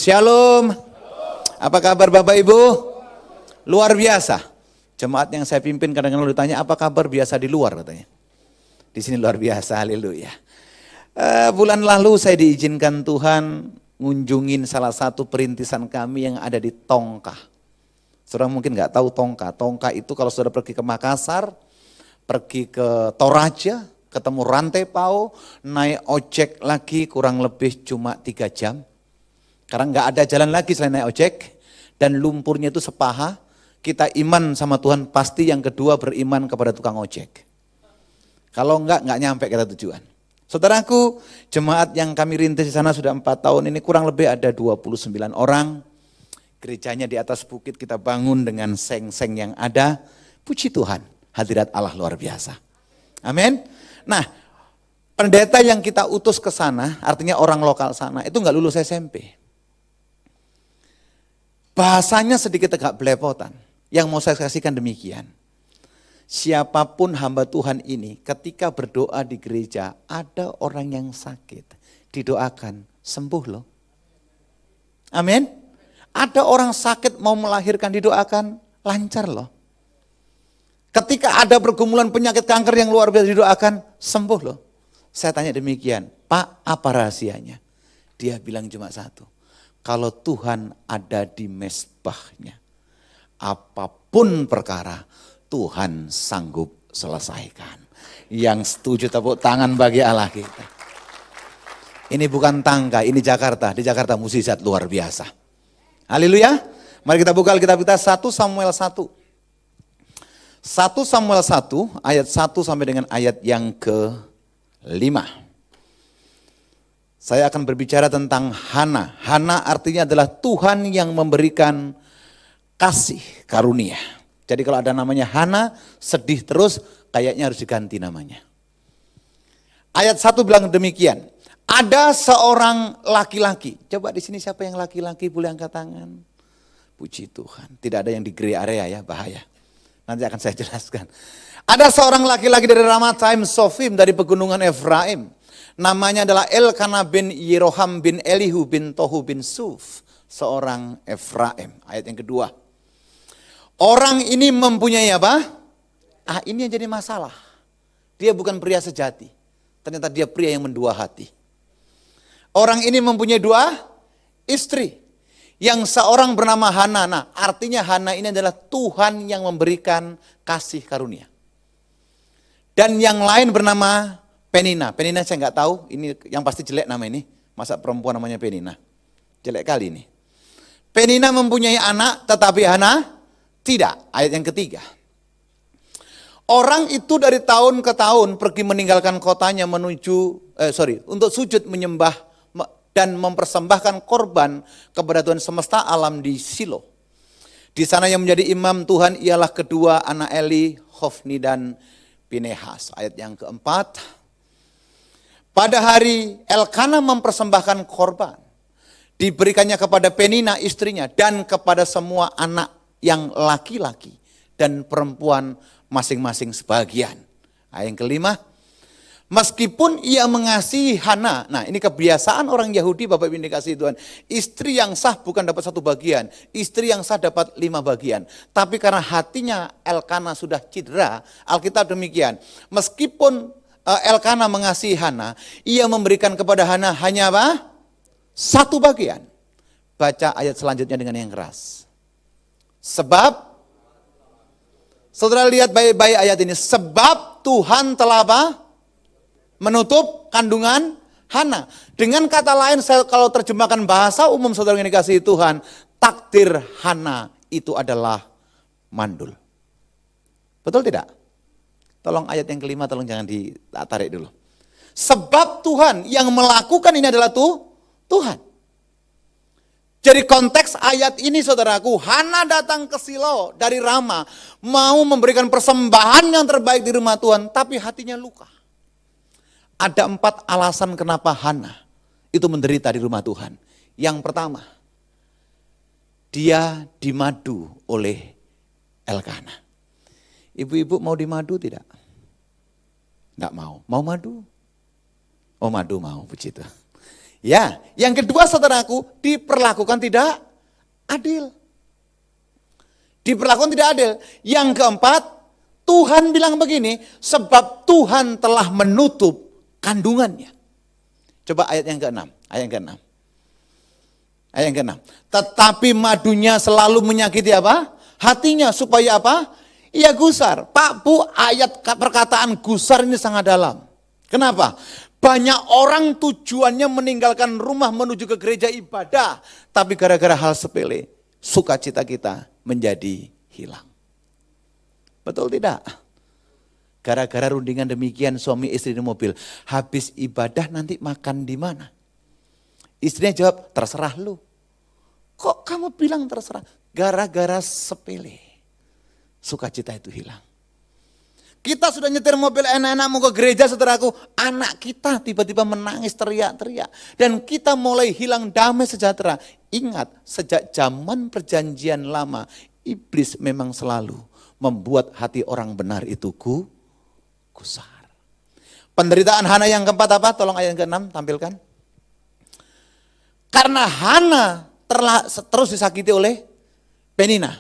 Shalom. Apa kabar Bapak Ibu? Luar biasa. Jemaat yang saya pimpin kadang-kadang ditanya apa kabar biasa di luar katanya. Di sini luar biasa, haleluya. Bulan lalu saya diizinkan Tuhan ngunjungin salah satu perintisan kami yang ada di Tongkah. Saudara mungkin nggak tahu Tongkah. Tongkah itu kalau saudara pergi ke Makassar, pergi ke Toraja, ketemu Rantai Pau, naik ojek lagi kurang lebih cuma 3 jam. Karena nggak ada jalan lagi selain naik ojek, dan lumpurnya itu sepaha. Kita iman sama Tuhan, pasti yang kedua beriman kepada tukang ojek. Kalau nggak nyampe kita tujuan. Saudaraku, jemaat yang kami rintis di sana sudah 4 tahun ini kurang lebih ada 29 orang. Gerejanya di atas bukit kita bangun dengan seng-seng yang ada. Puji Tuhan, hadirat Allah luar biasa. Amin. Nah, pendeta yang kita utus ke sana, artinya orang lokal sana, itu nggak lulus SMP. Bahasanya sedikit agak belepotan. Yang mau saya kasihkan demikian. Siapapun hamba Tuhan ini ketika berdoa di gereja ada orang yang sakit. Didoakan sembuh loh. Amin. Ada orang sakit mau melahirkan didoakan lancar loh. Ketika ada pergumulan penyakit kanker yang luar biasa didoakan sembuh loh. Saya tanya demikian, Pak apa rahasianya? Dia bilang cuma satu. Kalau Tuhan ada di mezbahnya, apapun perkara Tuhan sanggup selesaikan. Yang setuju tepuk tangan bagi Allah kita. Ini bukan tangga, ini Jakarta. Di Jakarta mukjizat luar biasa. Haleluya. Mari kita buka Alkitab kita 1 Samuel 1. 1 Samuel 1 ayat 1 sampai dengan ayat yang ke-5. Saya akan berbicara tentang Hana. Hana artinya adalah Tuhan yang memberikan kasih karunia. Jadi kalau ada namanya Hana, sedih terus, kayaknya harus diganti namanya. Ayat 1 bilang demikian. Ada seorang laki-laki. Coba di sini siapa yang laki-laki boleh angkat tangan. Puji Tuhan. Tidak ada yang di grey area ya, bahaya. Nanti akan saya jelaskan. Ada seorang laki-laki dari Ramathaim Sofim dari pegunungan Efraim. Namanya adalah Elkanah bin Yeroham bin Elihu bin Tohu bin Suf. Seorang Efraim. Ayat yang kedua. Orang ini mempunyai apa? Ini yang jadi masalah. Dia bukan pria sejati. Ternyata dia pria yang mendua hati. Orang ini mempunyai 2 istri. Yang seorang bernama Hana. Nah, artinya Hana ini adalah Tuhan yang memberikan kasih karunia. Dan yang lain bernama Penina. Penina saya nggak tahu, ini yang pasti jelek nama ini. Masa perempuan namanya Penina? Jelek kali ini. Penina mempunyai anak, tetapi Hana tidak. Ayat yang ketiga. Orang itu dari tahun ke tahun pergi meninggalkan kotanya untuk sujud menyembah dan mempersembahkan korban kepada Tuhan semesta alam di Silo. Di sana yang menjadi imam Tuhan ialah kedua anak Eli, Hofni dan Pinehas. Ayat yang keempat. Pada hari Elkanah mempersembahkan korban, diberikannya kepada Penina istrinya dan kepada semua anak yang laki-laki dan perempuan masing-masing sebagian. Yang kelima, meskipun ia mengasihi Hana, nah ini kebiasaan orang Yahudi Bapak Ibu dikasihi Tuhan, istri yang sah bukan dapat 1 bagian, istri yang sah dapat 5 bagian. Tapi karena hatinya Elkanah sudah cedera, Alkitab demikian, meskipun Elkanah mengasihi Hana, ia memberikan kepada Hana hanya apa? 1 bagian. Baca ayat selanjutnya dengan yang keras. Sebab, saudara lihat baik-baik ayat ini. Sebab Tuhan telah apa? Menutup kandungan Hana. Dengan kata lain, kalau terjemahkan bahasa umum saudara yang dikasihi Tuhan, takdir Hana itu adalah mandul. Betul tidak? Tolong ayat yang kelima, tolong jangan ditarik dulu. Sebab Tuhan yang melakukan ini adalah Tuhan. Jadi konteks ayat ini saudaraku, Hana datang ke Silo dari Rama, mau memberikan persembahan yang terbaik di rumah Tuhan, tapi hatinya luka. Ada 4 alasan kenapa Hana itu menderita di rumah Tuhan. Yang pertama, dia dimadu oleh Elkanah. Ibu-ibu mau dimadu tidak? Enggak mau. Mau madu? Oh madu mau, puji Tuhan. Ya, yang kedua saudaraku, diperlakukan tidak adil. Diperlakukan tidak adil. Yang keempat, Tuhan bilang begini, sebab Tuhan telah menutup kandungannya. Coba ayat yang ke-6, ayat yang ke-6. Ayat yang ke-6. Tetapi madunya selalu menyakiti apa? Hatinya, supaya apa? Ia gusar. Pak Bu, ayat perkataan gusar ini sangat dalam. Kenapa? Banyak orang tujuannya meninggalkan rumah menuju ke gereja ibadah. Tapi gara-gara hal sepele, sukacita kita menjadi hilang. Betul tidak? Gara-gara rundingan demikian suami istri di mobil. Habis ibadah nanti makan di mana? Istrinya jawab, terserah lu. Kok kamu bilang terserah? Gara-gara sepele. Sukacita itu hilang. Kita sudah nyetir mobil enak-enak mau ke gereja saudaraku. Anak kita tiba-tiba menangis teriak-teriak. Dan kita mulai hilang damai sejahtera. Ingat, sejak zaman perjanjian lama, iblis memang selalu membuat hati orang benar itu gusar. Penderitaan Hana yang keempat apa? Tolong ayat ke-6 tampilkan. Karena Hana terus disakiti oleh Penina.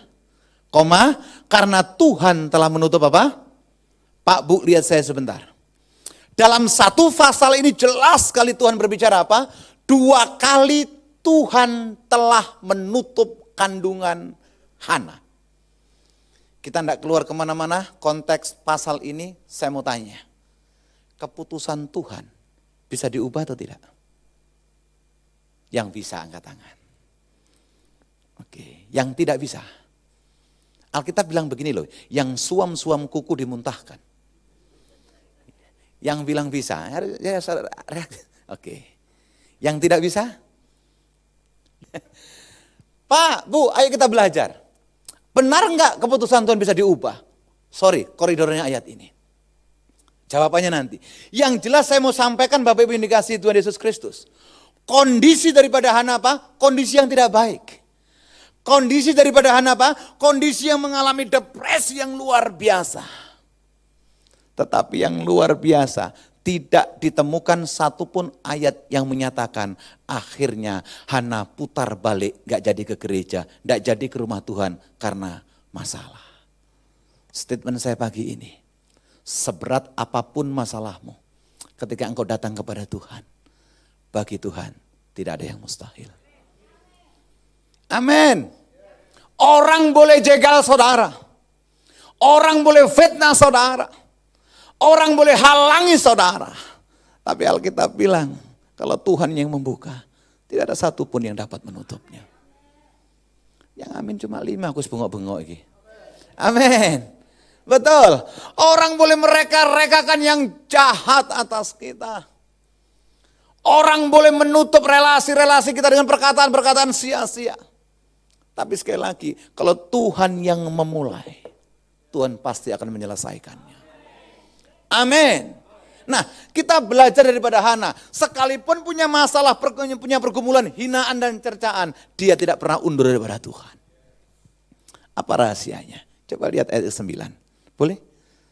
Karena Tuhan telah menutup apa? Pak Bu, lihat saya sebentar. Dalam satu pasal ini jelas sekali Tuhan berbicara apa? 2 kali Tuhan telah menutup kandungan Hana. Kita tidak keluar kemana-mana, konteks pasal ini saya mau tanya. Keputusan Tuhan bisa diubah atau tidak? Yang bisa angkat tangan. Oke, yang tidak bisa. Alkitab bilang begini loh, yang suam-suam kuku dimuntahkan. Yang bilang bisa, oke. Yang tidak bisa? Pak, Bu, ayo kita belajar. Benar enggak keputusan Tuhan bisa diubah? Sorry, koridornya ayat ini. Jawabannya nanti. Yang jelas saya mau sampaikan Bapak Ibu yang dikasihi Tuhan Yesus Kristus. Kondisi daripada Hana apa? Kondisi yang tidak baik. Kondisi daripada Hana apa? Kondisi yang mengalami depresi yang luar biasa. Tetapi yang luar biasa, tidak ditemukan satupun ayat yang menyatakan akhirnya Hana putar balik, gak jadi ke gereja, gak jadi ke rumah Tuhan karena masalah. Statement saya pagi ini, seberat apapun masalahmu, ketika engkau datang kepada Tuhan, bagi Tuhan tidak ada yang mustahil. Amin. Orang boleh jegal saudara, orang boleh fitnah saudara, orang boleh halangi saudara. Tapi Alkitab bilang, kalau Tuhan yang membuka, tidak ada satupun yang dapat menutupnya. Yang amin cuma 5, aku bengok-bengok ini. Amin. Betul. Orang boleh mereka-rekakan yang jahat atas kita. Orang boleh menutup relasi-relasi kita dengan perkataan-perkataan sia-sia. Tapi sekali lagi, kalau Tuhan yang memulai, Tuhan pasti akan menyelesaikannya. Amin. Nah, kita belajar daripada Hana. Sekalipun punya masalah, punya pergumulan, hinaan dan cercaan, dia tidak pernah undur daripada Tuhan. Apa rahasianya? Coba lihat ayat 9. Boleh?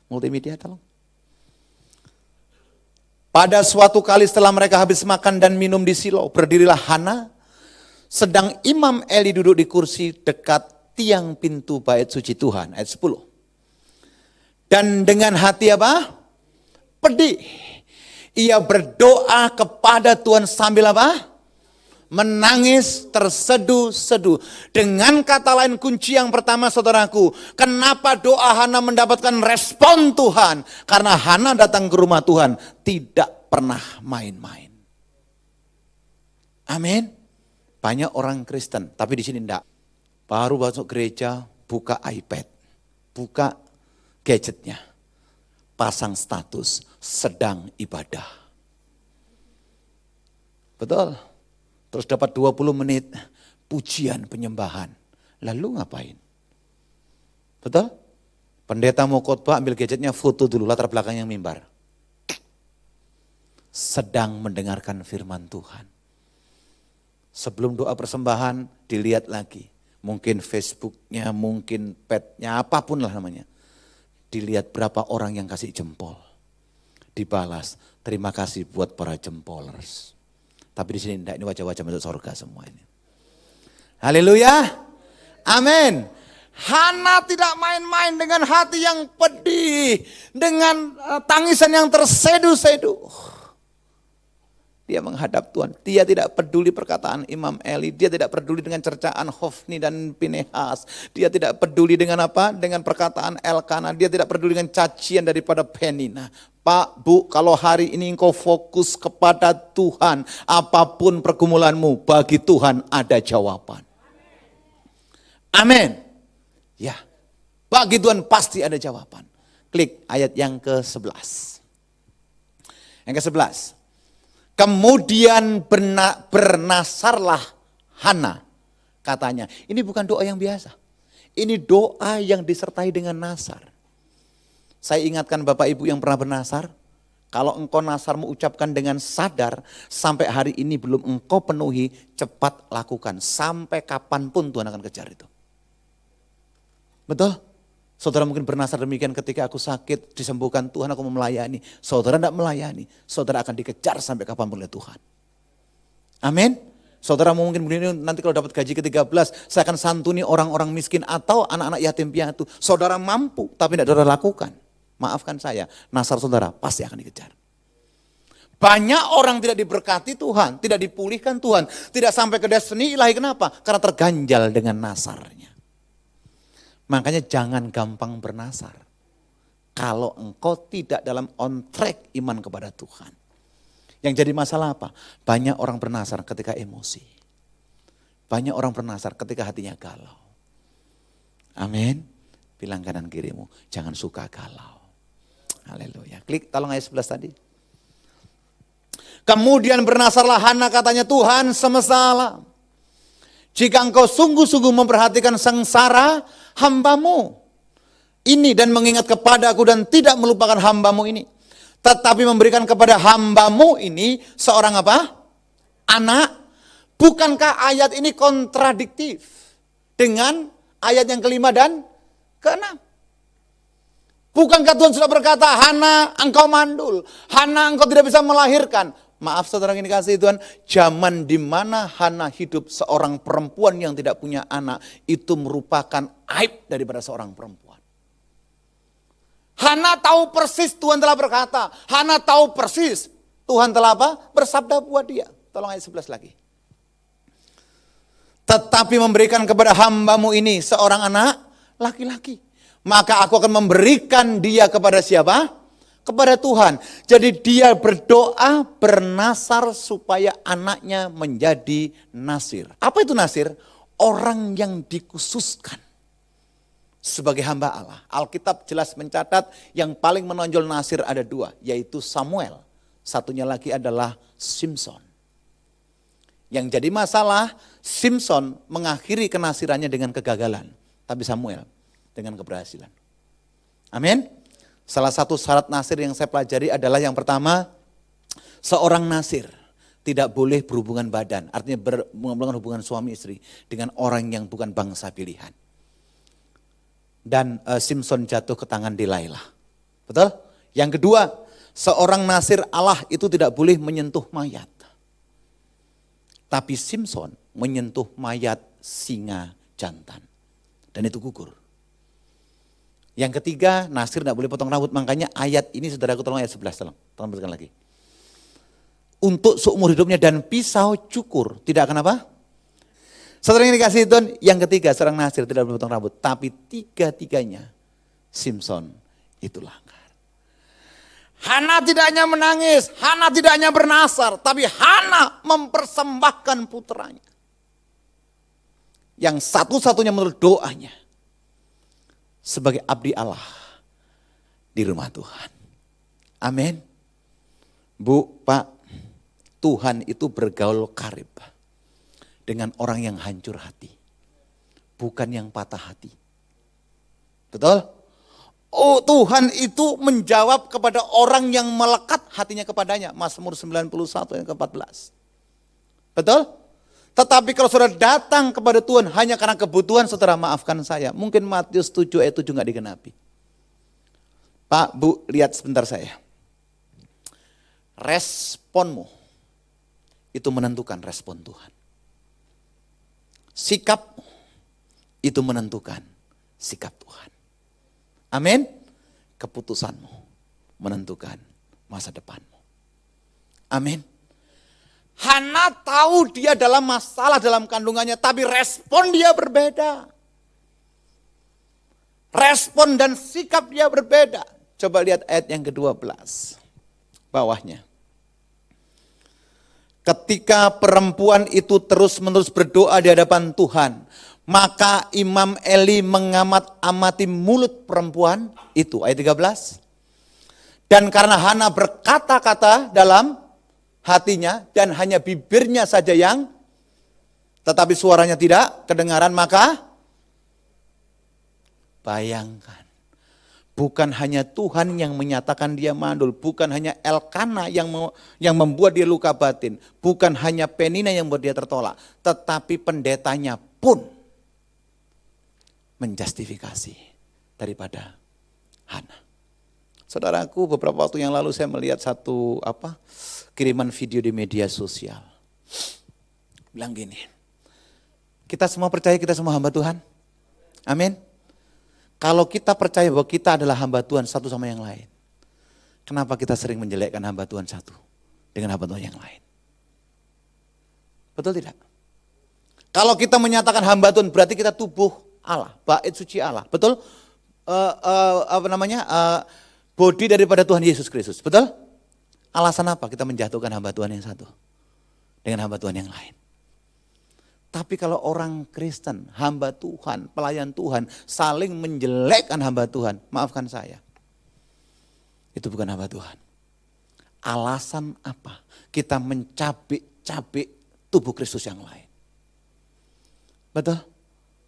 Multimedia tolong. Pada suatu kali setelah mereka habis makan dan minum di Silo, berdirilah Hana, sedang Imam Eli duduk di kursi dekat tiang pintu bait suci Tuhan. Ayat 10. Dan dengan hati apa? Pedih. Ia berdoa kepada Tuhan sambil apa? Menangis terseduh-seduh. Dengan kata lain kunci yang pertama saudaraku. Kenapa doa Hana mendapatkan respon Tuhan? Karena Hana datang ke rumah Tuhan tidak pernah main-main. Amin. Banyak orang Kristen, tapi di sini enggak. Baru masuk gereja, buka iPad, buka gadgetnya, pasang status, sedang ibadah. Betul? Terus dapat 20 menit pujian penyembahan. Lalu ngapain? Betul? Pendeta mau khotbah, ambil gadgetnya, foto dulu latar belakangnya mimbar. Sedang mendengarkan firman Tuhan. Sebelum doa persembahan, dilihat lagi. Mungkin Facebooknya, mungkin petnya, apapun lah namanya. Dilihat berapa orang yang kasih jempol. Dibalas, terima kasih buat para jempolers. Tapi di sini enggak, ini wajah-wajah masuk surga semua ini. Haleluya. Amin. Hana tidak main-main dengan hati yang pedih, dengan tangisan yang terseduh-seduh. Dia menghadap Tuhan. Dia tidak peduli perkataan Imam Eli. Dia tidak peduli dengan cercaan Hofni dan Pinehas. Dia tidak peduli dengan apa? Dengan perkataan Elkana. Dia tidak peduli dengan cacian daripada Penina. Pak, Bu, kalau hari ini engkau fokus kepada Tuhan, apapun pergumulanmu, bagi Tuhan ada jawaban. Amin. Ya, bagi Tuhan pasti ada jawaban. Klik ayat yang ke-11. Yang ke-11. Kemudian bernasarlah Hana, katanya. Ini bukan doa yang biasa. Ini doa yang disertai dengan nasar. Saya ingatkan Bapak Ibu yang pernah bernasar, kalau engkau nasarmu ucapkan dengan sadar, sampai hari ini belum engkau penuhi, cepat lakukan. Sampai kapanpun Tuhan akan kejar itu. Betul? Saudara mungkin bernasar demikian, ketika aku sakit, disembuhkan Tuhan, aku mau melayani. Saudara tidak melayani, saudara akan dikejar sampai kapanpun oleh Tuhan. Amin. Saudara mungkin begini, nanti kalau dapat gaji ke-13, saya akan santuni orang-orang miskin atau anak-anak yatim piatu. Saudara mampu, tapi tidak saudara lakukan. Maafkan saya, nasar saudara pasti akan dikejar. Banyak orang tidak diberkati Tuhan, tidak dipulihkan Tuhan, tidak sampai ke destiny ilahi. Kenapa? Karena terganjal dengan nasarnya. Makanya jangan gampang bernasar. Kalau engkau tidak dalam on track iman kepada Tuhan. Yang jadi masalah apa? Banyak orang bernasar ketika emosi. Banyak orang bernasar ketika hatinya galau. Amin. Bilang kanan kirimu, jangan suka galau. Haleluya. Klik tolong ayat 11 tadi. Kemudian bernasarlah Hana, katanya, Tuhan semesta alam, jika engkau sungguh-sungguh memperhatikan sengsara hambamu ini dan mengingat kepadaku dan tidak melupakan hambamu ini, tetapi memberikan kepada hambamu ini seorang apa? Anak. Bukankah ayat ini kontradiktif dengan ayat yang kelima dan keenam? Bukankah Tuhan sudah berkata, Hana engkau mandul, Hana engkau tidak bisa melahirkan. Maaf saudara yang dikasihi Tuhan, zaman di mana Hana hidup seorang perempuan yang tidak punya anak, itu merupakan aib daripada seorang perempuan. Hana tahu persis Tuhan telah berkata, Hana tahu persis Tuhan telah apa? Bersabda buat dia. Tolong ayat 11 lagi. Tetapi memberikan kepada hambamu ini seorang anak laki-laki. Maka aku akan memberikan dia kepada siapa? Kepada Tuhan. Jadi dia berdoa, bernasar supaya anaknya menjadi nasir. Apa itu nasir? Orang yang dikhususkan sebagai hamba Allah. Alkitab jelas mencatat yang paling menonjol nasir ada dua, yaitu Samuel. Satunya lagi adalah Simson. Yang jadi masalah, Simson mengakhiri kenasirannya dengan kegagalan. Tapi Samuel dengan keberhasilan. Amin. Salah satu syarat nasir yang saya pelajari adalah yang pertama, seorang nasir tidak boleh berhubungan badan. Artinya melakukan hubungan suami istri dengan orang yang bukan bangsa pilihan. Dan Simson jatuh ke tangan Delilah. Betul? Yang kedua, seorang nasir Allah itu tidak boleh menyentuh mayat. Tapi Simson menyentuh mayat singa jantan. Dan itu gugur. Yang ketiga, nasir tidak boleh potong rambut. Makanya ayat ini saudaraku, tolong ayat 11. Tolong berikan lagi. Untuk seumur hidupnya dan pisau cukur. Tidak akan apa? Saudara yang dikasih Tuhan, yang ketiga seorang nasir tidak boleh potong rambut. Tapi tiga-tiganya Simson itu langgar. Hana tidak hanya menangis, Hana tidak hanya bernasar. Tapi Hana mempersembahkan putranya. Yang satu-satunya menurut doanya. Sebagai abdi Allah di rumah Tuhan. Amin. Bu, Pak, Tuhan itu bergaul karib dengan orang yang hancur hati. Bukan yang patah hati. Betul? Oh, Tuhan itu menjawab kepada orang yang melekat hatinya kepadanya. Mazmur 91 yang ke-14. Betul? Tetapi kalau saudara datang kepada Tuhan hanya karena kebutuhan, saudara maafkan saya. Mungkin Matius 7 ayat 7 enggak digenapi. Pak, Bu, lihat sebentar saya. Responmu itu menentukan respon Tuhan. Sikap itu menentukan sikap Tuhan. Amin. Keputusanmu menentukan masa depanmu. Amin. Hana tahu dia dalam masalah dalam kandungannya, tapi respon dia berbeda. Respon dan sikap dia berbeda. Coba lihat ayat yang ke-12. Bawahnya. Ketika perempuan itu terus-menerus berdoa di hadapan Tuhan, maka Imam Eli mengamat-amati mulut perempuan itu. Ayat 13. Dan karena Hana berkata-kata dalam hatinya dan hanya bibirnya saja yang, tetapi suaranya tidak kedengaran, maka bayangkan. Bukan hanya Tuhan yang menyatakan dia mandul, bukan hanya Elkana yang membuat dia luka batin, bukan hanya Penina yang membuat dia tertolak, tetapi pendetanya pun menjustifikasi daripada Hana. Saudaraku, beberapa waktu yang lalu saya melihat satu kiriman video di media sosial. Bilang gini, kita semua percaya kita semua hamba Tuhan? Amin. Kalau kita percaya bahwa kita adalah hamba Tuhan satu sama yang lain, kenapa kita sering menjelekkan hamba Tuhan satu dengan hamba Tuhan yang lain? Betul tidak? Kalau kita menyatakan hamba Tuhan berarti kita tubuh Allah, bait suci Allah. Betul? Body daripada Tuhan Yesus Kristus. Betul? Alasan apa kita menjatuhkan hamba Tuhan yang satu dengan hamba Tuhan yang lain? Tapi kalau orang Kristen, hamba Tuhan, pelayan Tuhan, saling menjelekkan hamba Tuhan, maafkan saya, itu bukan hamba Tuhan. Alasan apa? Kita mencabik-cabik tubuh Kristus yang lain. Betul?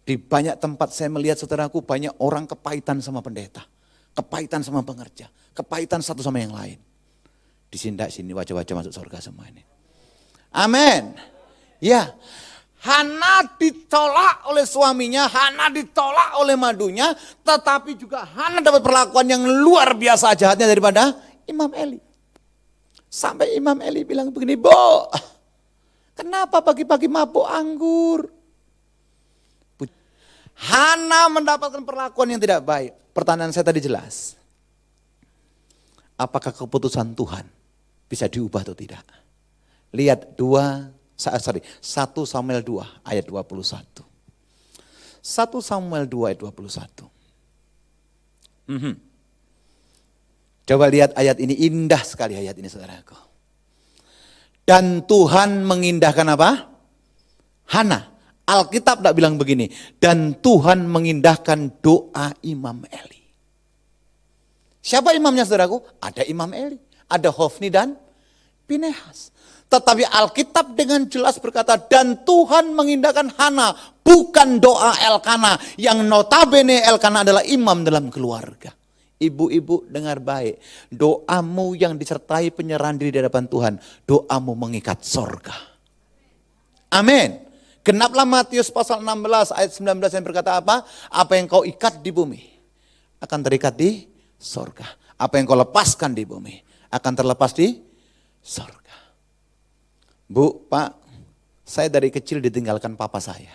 Di banyak tempat saya melihat, saudaraku, banyak orang kepahitan sama pendeta, kepahitan sama pengerja, kepahitan satu sama yang lain. Disindak sini wajah-wajah masuk surga semua ini. Amin. Ya. Hana ditolak oleh suaminya, Hana ditolak oleh madunya, tetapi juga Hana dapat perlakuan yang luar biasa jahatnya daripada Imam Eli. Sampai Imam Eli bilang begini, "Bu, kenapa pagi-pagi mabuk anggur?" Hana mendapatkan perlakuan yang tidak baik. Pertanyaan saya tadi jelas. Apakah keputusan Tuhan bisa diubah atau tidak? Lihat 1 Samuel 2 ayat 21. 1 Samuel 2 ayat 21. Coba lihat ayat ini, indah sekali ayat ini saudaraku. Dan Tuhan mengindahkan apa? Hana. Alkitab tidak bilang begini. Dan Tuhan mengindahkan doa Imam Eli. Siapa imamnya saudaraku? Ada Imam Eli. Ada Hofni dan Pinehas. Tetapi Alkitab dengan jelas berkata, dan Tuhan mengindahkan Hana, bukan doa Elkana, yang notabene Elkana adalah imam dalam keluarga. Ibu-ibu dengar baik, doamu yang disertai penyerahan diri di hadapan Tuhan, doamu mengikat sorga. Amin. Genaplah Matius pasal 16 ayat 19 yang berkata apa? Apa yang kau ikat di bumi akan terikat di sorga. Apa yang kau lepaskan di bumi akan terlepas di sorga. Bu, Pak, saya dari kecil ditinggalkan papa saya.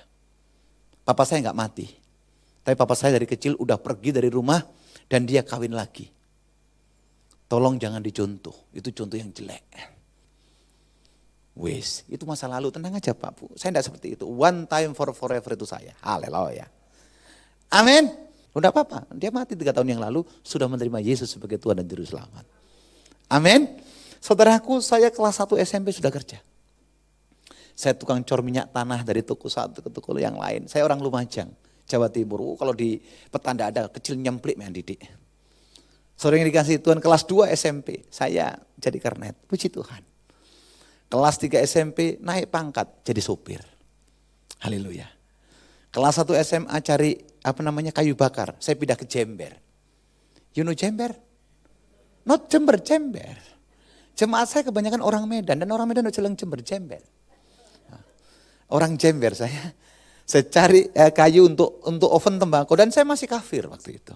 Papa saya enggak mati. Tapi papa saya dari kecil udah pergi dari rumah dan dia kawin lagi. Tolong jangan dicontoh, itu contoh yang jelek. Wes, itu masa lalu, tenang aja Pak, Bu. Saya enggak seperti itu. One time for forever itu saya. Haleluya. Amin. Udah apa-apa, dia mati 3 tahun yang lalu, sudah menerima Yesus sebagai Tuhan dan Juru Selamat. Amin. Saudaraku, saya kelas 1 SMP sudah kerja. Saya tukang cor minyak tanah dari toko satu ke toko yang lain. Saya orang Lumajang, Jawa Timur. Kalau di petanda ada kecil nyemplik main didik. Sore yang dikasih Tuhan kelas 2 SMP, saya jadi kernet. Puji Tuhan. Kelas 3 SMP naik pangkat jadi sopir. Haleluya. Kelas 1 SMA cari kayu bakar. Saya pindah ke Jember. You know Jember? Not Jember, Jember. Jemaat saya kebanyakan orang Medan dan orang Medan udah jelang Jember. Orang Jember saya cari kayu untuk oven tembakau dan saya masih kafir waktu itu.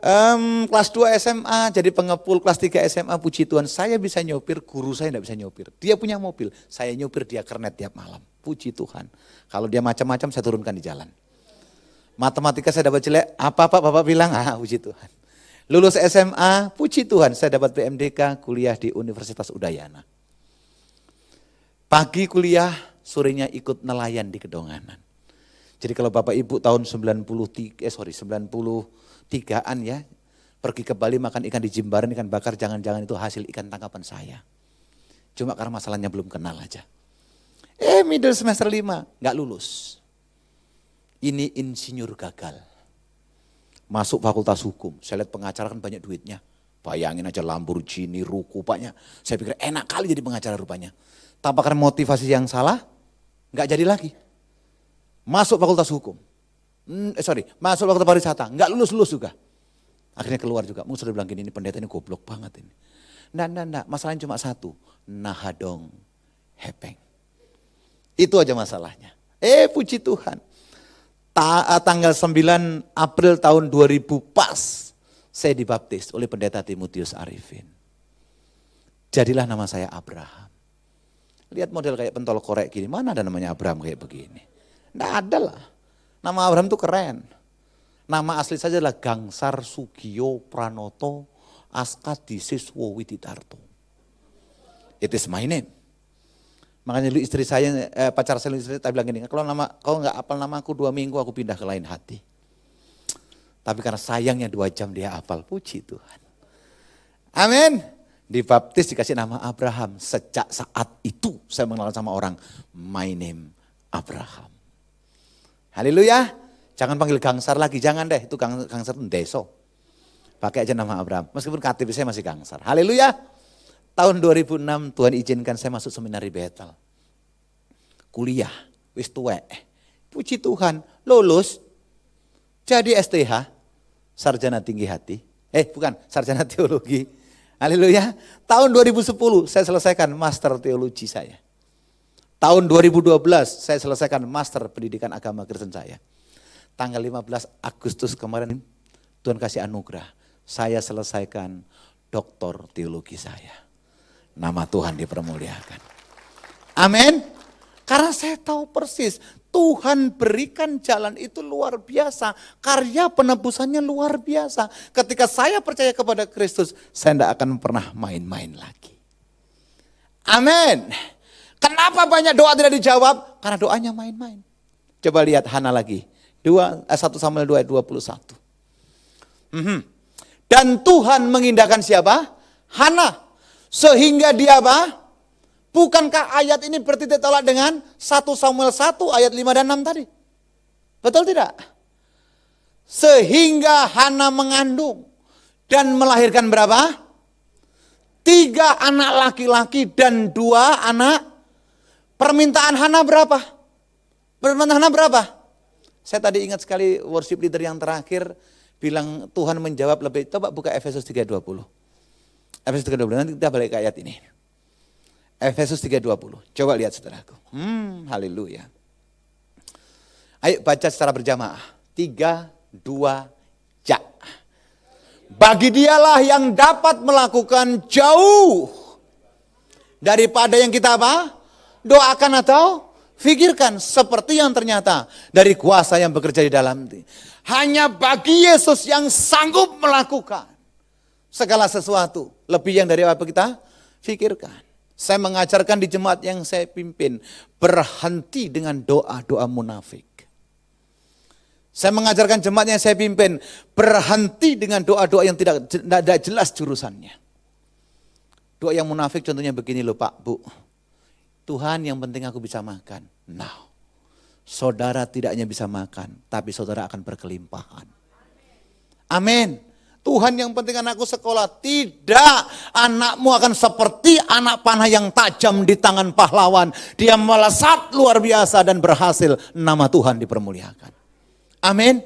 Kelas 2 SMA jadi pengepul, kelas 3 SMA puji Tuhan saya bisa nyopir, guru saya tidak bisa nyopir. Dia punya mobil, saya nyopir dia kernet tiap malam. Puji Tuhan. Kalau dia macam-macam saya turunkan di jalan. Matematika saya dapat jelek, apa Pak Bapak bilang? Puji Tuhan. Lulus SMA, puji Tuhan saya dapat PMDK, kuliah di Universitas Udayana. Pagi kuliah, sorenya ikut nelayan di Kedonganan. Jadi kalau Bapak Ibu tahun 93-an ya, pergi ke Bali makan ikan di Jimbaran, ikan bakar, jangan-jangan itu hasil ikan tangkapan saya. Cuma karena masalahnya belum kenal aja. Middle semester 5, nggak lulus. Ini insinyur gagal. Masuk fakultas hukum, saya lihat pengacara kan banyak duitnya. Bayangin aja Lamborghini, ruko, banyak. Saya pikir enak kali jadi pengacara rupanya. Tanpa karena motivasi yang salah, nggak jadi lagi. Masuk fakultas hukum. Masuk fakultas pariwisata, nggak lulus juga. Akhirnya keluar juga. Musuh bilang gini, ini pendeta ini goblok banget ini. Nggak, masalahnya cuma satu. Nahadong hepeng. Itu aja masalahnya. Puji Tuhan. Tanggal 9 April tahun 2000 pas, saya dibaptis oleh pendeta Timotius Arifin. Jadilah nama saya Abraham. Lihat model kayak pentol korek gini, mana ada namanya Abraham kayak begini. Nggak ada lah. Nama Abraham tuh keren. Nama asli saja adalah Gangsar Sugiyo Pranoto Askadi Siswo Widitarto. It is my name. Makanya dulu istri saya, pacar saya bilang gini, kalau nggak hafal nama aku 2 minggu aku pindah ke lain hati. Tapi karena sayangnya 2 jam dia hafal, puji Tuhan. Amin. Dibaptis dikasih nama Abraham. Sejak saat itu saya mengenal sama orang, my name Abraham. Haleluya. Jangan panggil Gangsar lagi, jangan deh. Itu Gangsar itu deso. Pakai aja nama Abraham. Meskipun KTP saya masih Gangsar. Haleluya. Tahun 2006 Tuhan izinkan saya masuk seminari Bethel. Kuliah, wis tuwek. Puji Tuhan, lulus. Jadi STH, Sarjana Tinggi Hati. Bukan, Sarjana Teologi. Haleluya. Tahun 2010 saya selesaikan Master Teologi saya. Tahun 2012 saya selesaikan Master Pendidikan Agama Kristen saya. Tanggal 15 Agustus kemarin Tuhan kasih anugerah. Saya selesaikan Doktor Teologi saya. Nama Tuhan dipermuliakan. Amin. Karena saya tahu persis Tuhan berikan jalan itu luar biasa. Karya penebusannya luar biasa. Ketika saya percaya kepada Kristus, saya tidak akan pernah main-main lagi. Amin. Kenapa banyak doa tidak dijawab? Karena doanya main-main. Coba lihat Hana lagi. 1 Samuel 2 ayat 21. Dan Tuhan mengindahkan siapa? Hana. Sehingga dia apa? Bukankah ayat ini bertitik tolak dengan 1 Samuel 1 ayat 5 dan 6 tadi? Betul tidak? Sehingga Hana mengandung dan melahirkan berapa? 3 anak laki-laki dan 2 anak. Permintaan Hana berapa? Permintaan Hana berapa? Saya tadi ingat sekali worship leader yang terakhir bilang Tuhan menjawab lebih. Coba buka Efesus 3:20. Efesus 3:20, nanti kita balik ke ayat ini. Efesus 3:20, coba lihat saudaraku. Haleluya. Ayo baca secara berjamaah. 3, 2, ja. Bagi dialah yang dapat melakukan jauh daripada yang kita apa? Doakan atau pikirkan, seperti yang ternyata dari kuasa yang bekerja di dalam diri. Hanya bagi Yesus yang sanggup melakukan segala sesuatu lebih yang dari apa kita pikirkan. Saya mengajarkan di jemaat yang saya pimpin, berhenti dengan doa-doa munafik. Saya mengajarkan jemaat yang saya pimpin, berhenti dengan doa-doa yang tidak jelas jurusannya. Doa yang munafik contohnya begini loh Pak, Bu. Tuhan yang penting aku bisa makan. Now, saudara tidak hanya bisa makan, tapi saudara akan berkelimpahan. Amin. Tuhan yang penting anakku sekolah. Tidak, anakmu akan seperti anak panah yang tajam di tangan pahlawan. Dia melesat luar biasa dan berhasil. Nama Tuhan dipermuliakan. Amin.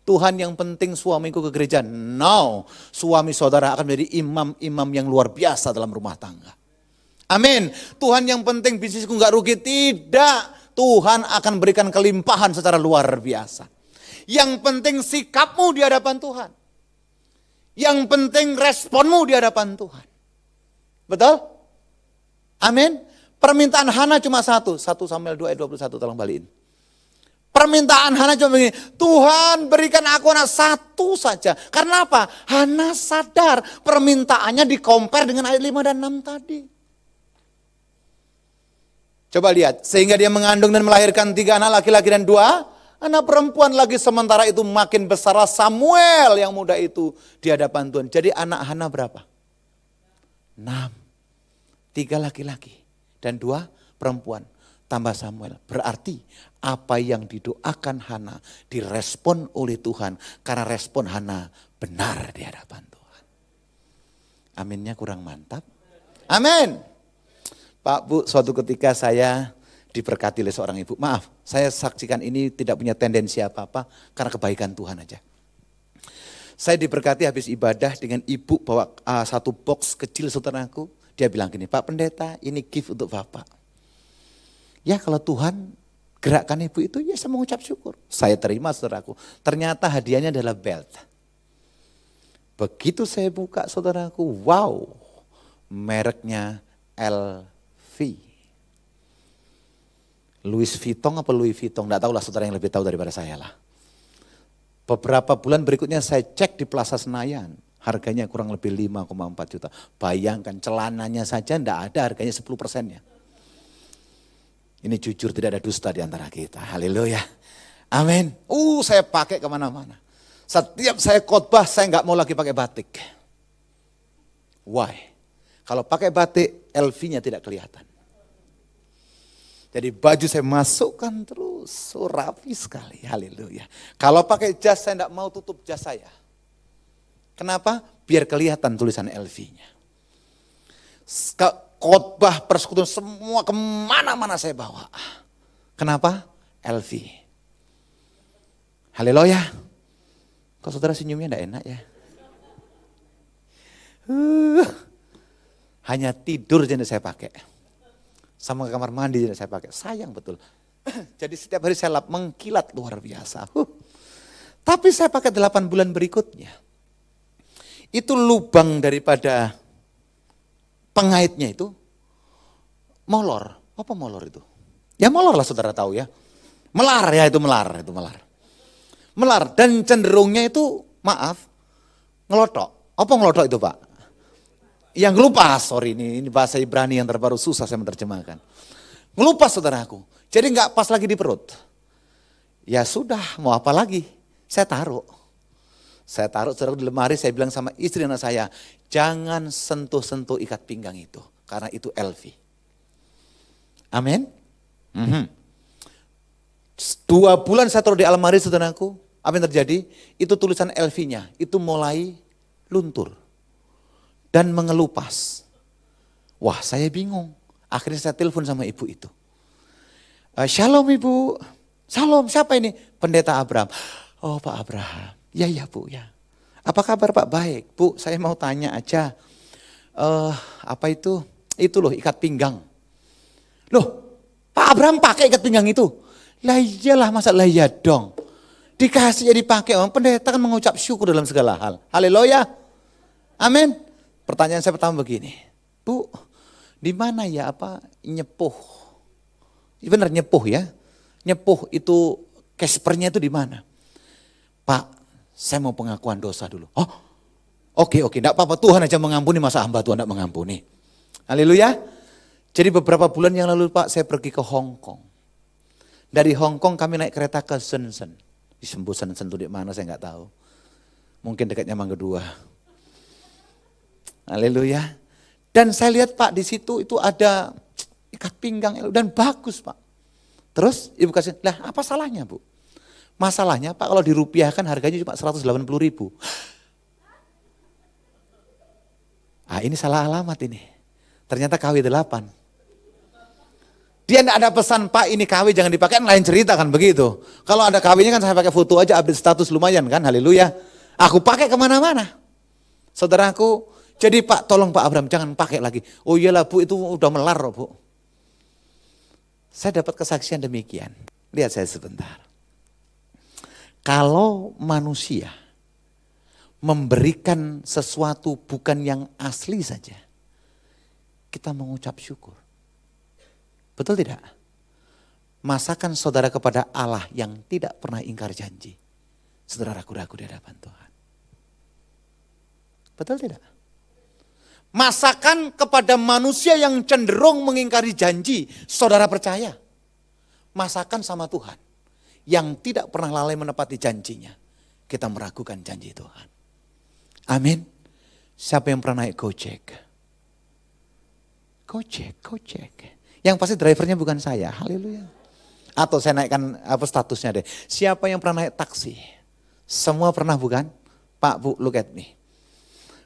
Tuhan yang penting suamiku ke gereja. No, suami saudara akan menjadi imam-imam yang luar biasa dalam rumah tangga. Amin. Tuhan yang penting bisnisku gak rugi. Tidak. Tuhan akan berikan kelimpahan secara luar biasa. Yang penting sikapmu di hadapan Tuhan. Yang penting responmu di hadapan Tuhan. Betul? Amin. Permintaan Hana cuma satu. 1 Samuel 2 ayat 21, tolong balikin. Permintaan Hana cuma begini, Tuhan berikan aku anak satu saja. Karena apa? Hana sadar permintaannya di-compare dengan ayat 5 dan 6 tadi. Coba lihat, sehingga dia mengandung dan melahirkan 3 anak laki-laki dan 2 anak perempuan lagi. Sementara itu makin besar Samuel yang muda itu di hadapan Tuhan. Jadi anak Hana berapa? 6. 3 laki-laki dan 2 perempuan. Tambah Samuel. Berarti apa yang didoakan Hana direspon oleh Tuhan. Karena respon Hana benar di hadapan Tuhan. Aminnya kurang mantap. Amin. Pak Bu, suatu ketika saya diberkati oleh seorang ibu. Maaf, saya saksikan ini tidak punya tendensi apa-apa. Karena kebaikan Tuhan aja. Saya diberkati habis ibadah dengan ibu bawa satu box kecil saudaraku. Dia bilang gini, Pak Pendeta ini gift untuk Bapak. Ya kalau Tuhan gerakkan ibu itu, ya saya mengucap syukur. Saya terima saudaraku. Ternyata hadiahnya adalah belt. Begitu saya buka saudaraku, wow. Mereknya LV. Louis Vuitton apa Louis Vuitton, enggak tahu lah saudara yang lebih tahu daripada saya lah. Beberapa bulan berikutnya saya cek di Plaza Senayan. Harganya kurang lebih 5,4 juta. Bayangkan celananya saja enggak ada harganya 10%-nya. Ini jujur tidak ada dusta di antara kita. Haleluya. Amin. Saya pakai kemana-mana. Setiap saya khotbah saya nggak mau lagi pakai batik. Why? Kalau pakai batik LV-nya tidak kelihatan. Jadi baju saya masukkan terus. Rapi sekali. Haleluya. Kalau pakai jas saya nggak mau tutup jas saya. Kenapa? Biar kelihatan tulisan LV-nya. Khotbah persekutuan semua kemana-mana saya bawa. Kenapa? LV. Haleluya. Kok saudara senyumnya enggak enak ya? Hanya tidur jadi saya pakai. Sama ke kamar mandi jadi saya pakai. Sayang betul. Jadi setiap hari saya lap mengkilat luar biasa. Tapi saya pakai 8 bulan berikutnya. Itu lubang daripada pengaitnya itu molor. Apa molor itu? Ya molor lah saudara tahu ya. Melar ya itu melar. Melar dan cenderungnya itu maaf ngelotok. Apa ngelotok itu Pak? Yang ngelupas, sorry ini bahasa Ibrani yang terbaru susah saya menerjemahkan. Ngelupas saudaraku. Jadi nggak pas lagi di perut. Ya sudah mau apa lagi? Saya taruh saudara di lemari, saya bilang sama istri anak saya, jangan sentuh-sentuh ikat pinggang itu. Karena itu LV. Amin. 2 bulan saya taruh di almari saudaraku. Apa yang terjadi? Itu tulisan LV-nya. Itu mulai luntur. Dan mengelupas. Wah saya bingung. Akhirnya saya telepon sama ibu itu. Shalom ibu. Shalom siapa ini? Pendeta Abraham. Oh Pak Abraham. Ya Bu ya. Apa kabar Pak? Baik. Bu saya mau tanya aja. Apa itu? Itu loh ikat pinggang. Loh Pak Abraham pakai ikat pinggang itu? Lah iyalah masa lah iya dong. Dikasih jadi pakai. Orang pendeta kan mengucap syukur dalam segala hal. Haleluya. Amin. Pertanyaan saya pertama begini. Bu di mana ya apa nyepuh? Benar nyepuh ya. Nyepuh itu caspernya itu di mana? Pak saya mau pengakuan dosa dulu. Oh, oke, enggak apa-apa. Tuhan aja mengampuni, masa hamba Tuhan enggak mengampuni. Haleluya. Jadi beberapa bulan yang lalu Pak, saya pergi ke Hong Kong. Dari Hong Kong kami naik kereta ke Shenzhen. Di Shenzhen itu di mana saya enggak tahu. Mungkin dekatnya Mangga 2. Haleluya. Dan saya lihat Pak di situ itu ada ikat pinggang dan bagus Pak. Terus ibu kasih, lah apa salahnya Bu? Masalahnya Pak kalau dirupiahkan harganya cuma 180.000. Ini salah alamat ini. Ternyata KW 8. Dia enggak ada pesan Pak ini KW jangan dipakai, lain cerita kan begitu. Kalau ada KW-nya kan saya pakai foto aja update status lumayan kan, haleluya. Aku pakai kemana-mana. Saudaraku, jadi Pak tolong Pak Abraham jangan pakai lagi. Oh iyalah Bu itu udah melar Bu. Saya dapat kesaksian demikian. Lihat saya sebentar. Kalau manusia memberikan sesuatu bukan yang asli saja, kita mengucap syukur. Betul tidak? Masakan saudara kepada Allah yang tidak pernah ingkar janji, saudara ragu-ragu di hadapan Tuhan. Betul tidak? Masakan kepada manusia yang cenderung mengingkari janji, saudara percaya. Masakan sama Tuhan yang tidak pernah lalai menepati janjinya, kita meragukan janji Tuhan. Amin. Siapa yang pernah naik Gojek? Gojek. Yang pasti drivernya bukan saya, haleluya. Atau saya naikkan statusnya deh. Siapa yang pernah naik taksi? Semua pernah bukan? Pak, Bu, look at me.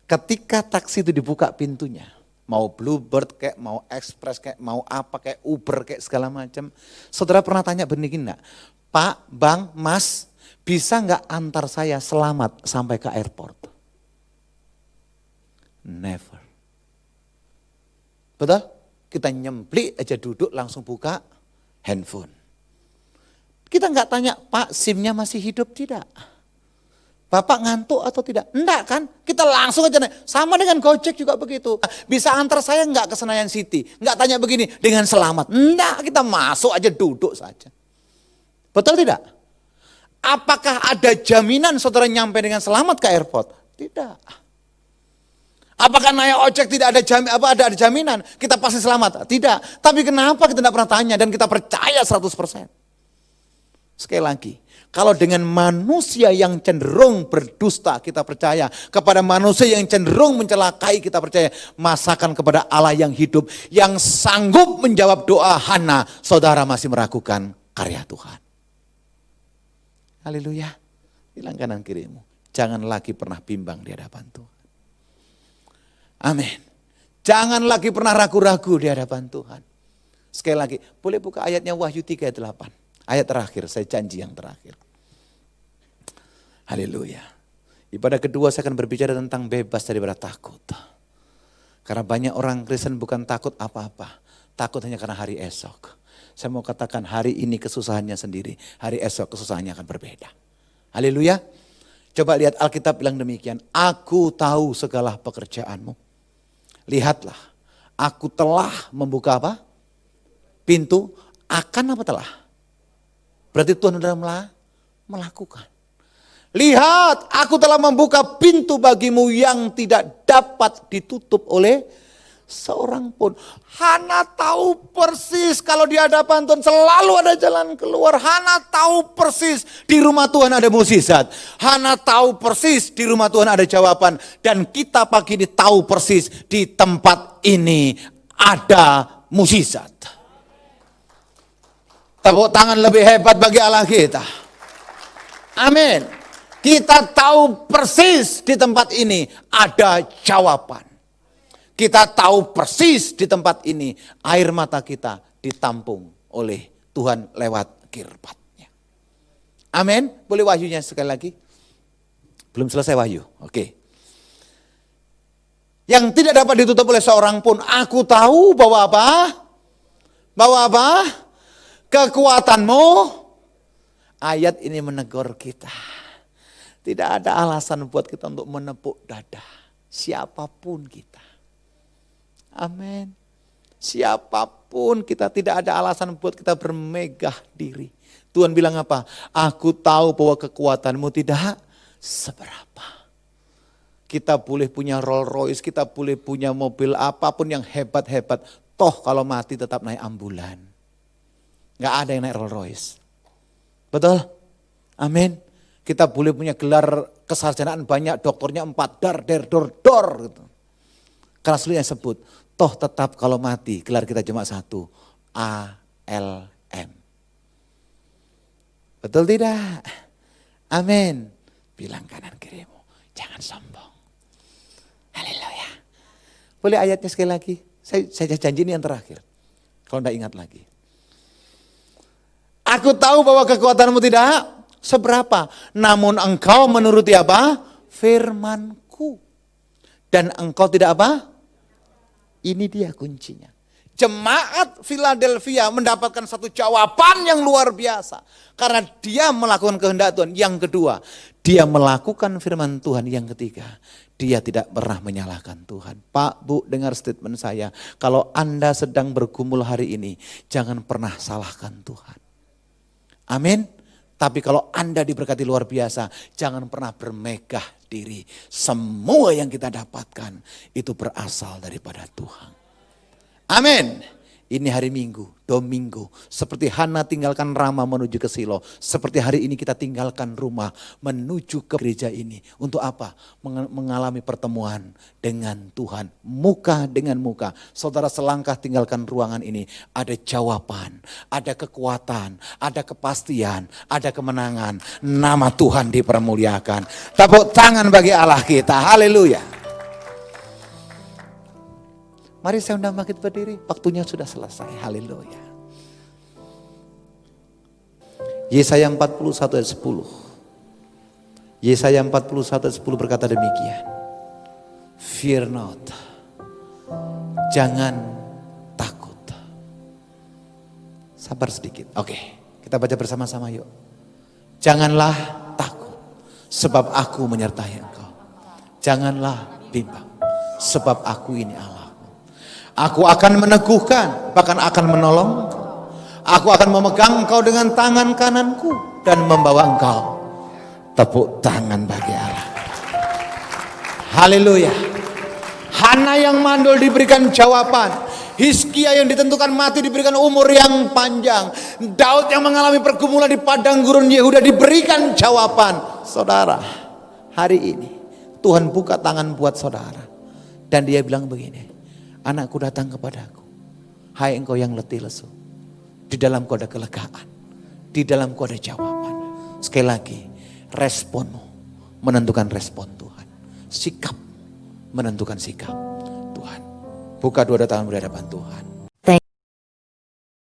Ketika taksi itu dibuka pintunya, mau Bluebird kayak, mau Express kayak, mau apa kayak Uber kayak segala macam. Saudara pernah tanya begini enggak? Pak, Bang, Mas, bisa enggak antar saya selamat sampai ke airport? Never. Betul? Kita nyemplik aja duduk langsung buka handphone. Kita enggak tanya, Pak, SIM-nya masih hidup tidak? Bapak ngantuk atau tidak? Enggak kan? Kita langsung aja naik. Sama dengan Gojek juga begitu. Bisa antar saya enggak ke Senayan City? Enggak tanya begini, dengan selamat. Enggak, kita masuk aja duduk saja. Betul tidak? Apakah ada jaminan saudara nyampe dengan selamat ke airport? Tidak. Apakah naik ojek tidak ada ada jaminan kita pasti selamat? Tidak. Tapi kenapa kita tidak pernah tanya dan kita percaya 100%? Sekali lagi, kalau dengan manusia yang cenderung berdusta kita percaya, kepada manusia yang cenderung mencelakai kita percaya, masakan kepada Allah yang hidup, yang sanggup menjawab doa Hana, saudara masih meragukan karya Tuhan. Haleluya. Bilang kanan kirimu, jangan lagi pernah bimbang di hadapan Tuhan. Amin. Jangan lagi pernah ragu-ragu di hadapan Tuhan. Sekali lagi, boleh buka ayatnya Wahyu 3 ayat 8. Ayat terakhir, saya janji yang terakhir. Haleluya. Ibadah kedua saya akan berbicara tentang bebas daripada takut. Karena banyak orang Kristen bukan takut apa-apa. Takut hanya karena hari esok. Saya mau katakan hari ini kesusahannya sendiri. Hari esok kesusahannya akan berbeda. Haleluya. Coba lihat Alkitab bilang demikian. Aku tahu segala pekerjaanmu. Lihatlah. Aku telah membuka apa? Pintu. Akan apa telah? Berarti Tuhan sudah melakukan. Lihat, aku telah membuka pintu bagimu yang tidak dapat ditutup oleh seorang pun. Hana tahu persis kalau di hadapan Tuhan selalu ada jalan keluar. Hana tahu persis di rumah Tuhan ada mukjizat. Hana tahu persis di rumah Tuhan ada jawaban. Dan kita pagi ini tahu persis di tempat ini ada mukjizat. Tepuk tangan lebih hebat bagi Allah kita. Amin. Kita tahu persis di tempat ini ada jawaban. Kita tahu persis di tempat ini air mata kita ditampung oleh Tuhan lewat kirbat-Nya. Amin. Boleh wahyunya sekali lagi? Belum selesai wahyu. Oke. Yang tidak dapat ditutup oleh seorang pun. Aku tahu bahwa apa? Bahwa apa? Kekuatanmu. Ayat ini menegur kita. Tidak ada alasan buat kita untuk menepuk dada. Siapapun kita. Amin. Siapapun kita, tidak ada alasan buat kita bermegah diri. Tuhan bilang apa? Aku tahu bahwa kekuatanmu tidak seberapa. Kita boleh punya Rolls Royce, kita boleh punya mobil apapun yang hebat-hebat. Toh kalau mati tetap naik ambulan. Gak ada yang naik Rolls Royce. Betul? Amin. Kita boleh punya gelar kesarjanaan banyak, doktornya 4 dor gitu. Karena sulit yang sebut, toh tetap kalau mati gelar kita cuma 1, ALM. Betul tidak? Amin. Bilang kanan kirimu, jangan sombong. Haleluya. Boleh ayatnya sekali lagi? Saya janji ini yang terakhir. Kalau tidak ingat lagi. Aku tahu bahwa kekuatanmu tidak seberapa. Namun engkau menuruti apa? Firmanku. Dan engkau tidak apa? Ini dia kuncinya. Jemaat Philadelphia mendapatkan satu jawaban yang luar biasa. Karena dia melakukan kehendak Tuhan. Yang kedua, dia melakukan firman Tuhan. Yang ketiga, dia tidak pernah menyalahkan Tuhan. Pak, Bu, dengar statement saya. Kalau Anda sedang bergumul hari ini, jangan pernah salahkan Tuhan. Amin. Tapi kalau Anda diberkati luar biasa, jangan pernah bermegah diri. Semua yang kita dapatkan itu berasal daripada Tuhan. Amin. Ini hari Minggu, Domingo. Seperti Hana tinggalkan Rama menuju ke Silo. Seperti hari ini kita tinggalkan rumah menuju ke gereja ini. Untuk apa? Mengalami pertemuan dengan Tuhan. Muka dengan muka. Saudara selangkah tinggalkan ruangan ini. Ada jawaban, ada kekuatan, ada kepastian, ada kemenangan. Nama Tuhan dipermuliakan. Tepuk tangan bagi Allah kita. Haleluya. Mari saya undang bangkit berdiri, waktunya sudah selesai, haleluya. Yesaya 41 ayat 10. Yesaya 41 ayat 10 berkata demikian. Fear not, jangan takut. Sabar sedikit, oke, kita baca bersama-sama yuk. Janganlah takut, sebab aku menyertai engkau. Janganlah bimbang, sebab aku ini Allah. Aku akan meneguhkan, bahkan akan menolong. Aku akan memegang engkau dengan tangan kananku dan membawa engkau. Tepuk tangan bagi Allah. Haleluya. Hana yang mandul diberikan jawaban. Hizkia yang ditentukan mati diberikan umur yang panjang. Daud yang mengalami pergumulan di padang gurun Yehuda diberikan jawaban. Saudara, hari ini Tuhan buka tangan buat saudara. Dan dia bilang begini. Anakku datang kepadaku. Hai engkau yang letih lesu. Di dalam kau ada kelegaan. Di dalam kau ada jawaban. Sekali lagi. Responmu menentukan respon Tuhan. Sikap menentukan sikap Tuhan. Buka dua tangan berhadapan Tuhan.